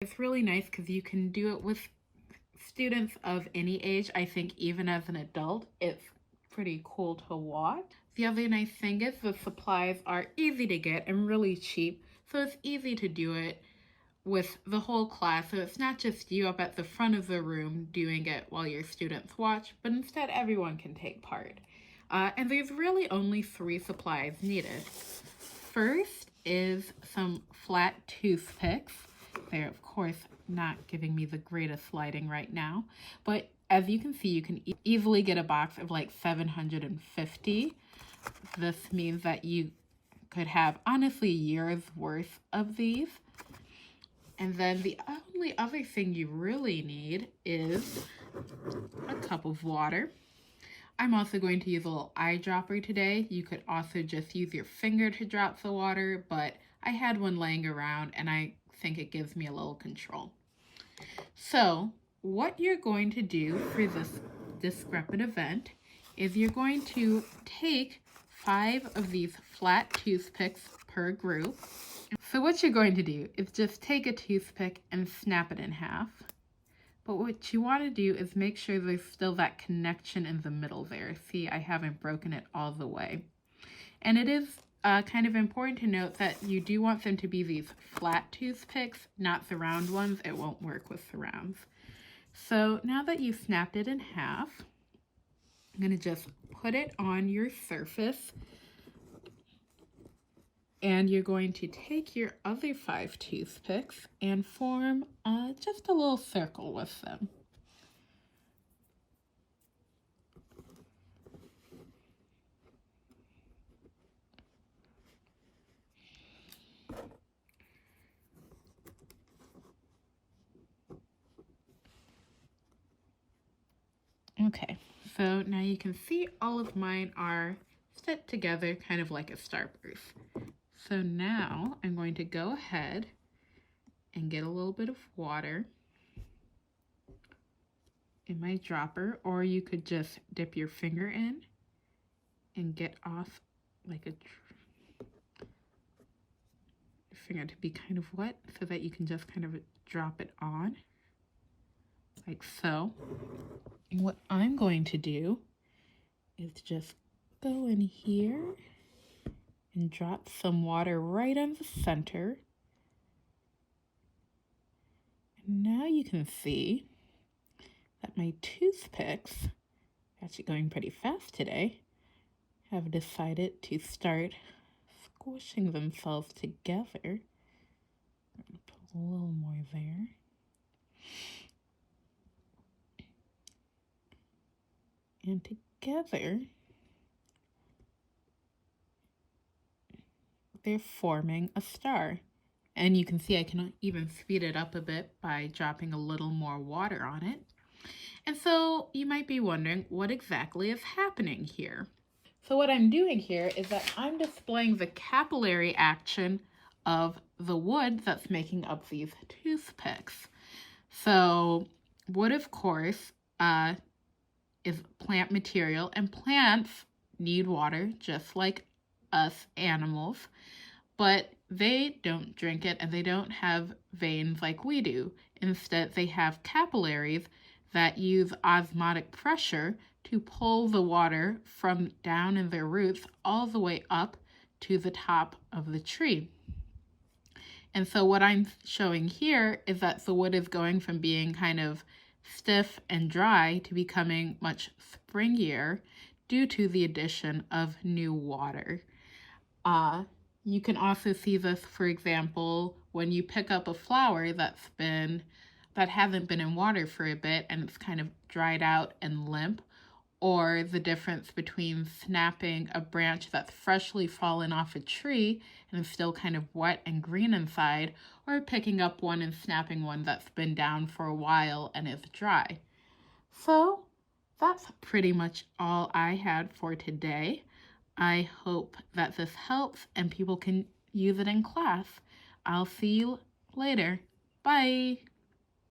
It's really nice because you can do it with students of any age. I think even as an adult, it's pretty cool to watch. The other nice thing is the supplies are easy to get and really cheap, so it's easy to do it with the whole class. So it's not just you up at the front of the room doing it while your students watch, but instead everyone can take part. And there's really only 3 supplies needed. First is some flat toothpicks. They're, of course, not giving me the greatest lighting right now, but as you can see, you can easily get a box of like 750. This means that you could have, honestly, years worth of these. And then the only other thing you really need is a cup of water. I'm also going to use a little eyedropper today. You could also just use your finger to drop the water, but I had one laying around and I think it gives me a little control. So what you're going to do for this Discrepant event is you're going to take 5 of these flat toothpicks per group. So what you're going to do is just take a toothpick and snap it in half. But what you want to do is make sure there's still that connection in the middle there. See, I haven't broken it all the way. And it is kind of important to note that you do want them to be these flat toothpicks, not the round ones. It won't work with the rounds. So now that you've snapped it in half, I'm going to just put it on your surface. And you're going to take your other 5 toothpicks and form just a little circle with them. Okay, so now you can see all of mine are set together kind of like a starburst. So now I'm going to go ahead and get a little bit of water in my dropper, or you could just dip your finger in and get off like your finger to be kind of wet so that you can just kind of drop it on like so. And what I'm going to do is just go in here and drop some water right on the center. And now you can see that my toothpicks, actually going pretty fast today, have decided to start squishing themselves together. I'm going to put a little more there. And together, they're forming a star. And you can see I can even speed it up a bit by dropping a little more water on it. And so you might be wondering what exactly is happening here. So what I'm doing here is that I'm displaying the capillary action of the wood that's making up these toothpicks. So wood, of course, is plant material, and plants need water just like us animals, but they don't drink it and they don't have veins like we do. Instead, they have capillaries that use osmotic pressure to pull the water from down in their roots all the way up to the top of the tree. And so what I'm showing here is that the wood is going from being kind of stiff and dry to becoming much springier due to the addition of new water. You can also see this, for example, when you pick up a flower that hasn't been in water for a bit and it's kind of dried out and limp, or the difference between snapping a branch that's freshly fallen off a tree and is still kind of wet and green inside, or picking up one and snapping one that's been down for a while and is dry. So that's pretty much all I had for today. I hope that this helps and people can use it in class. I'll see you later. Bye.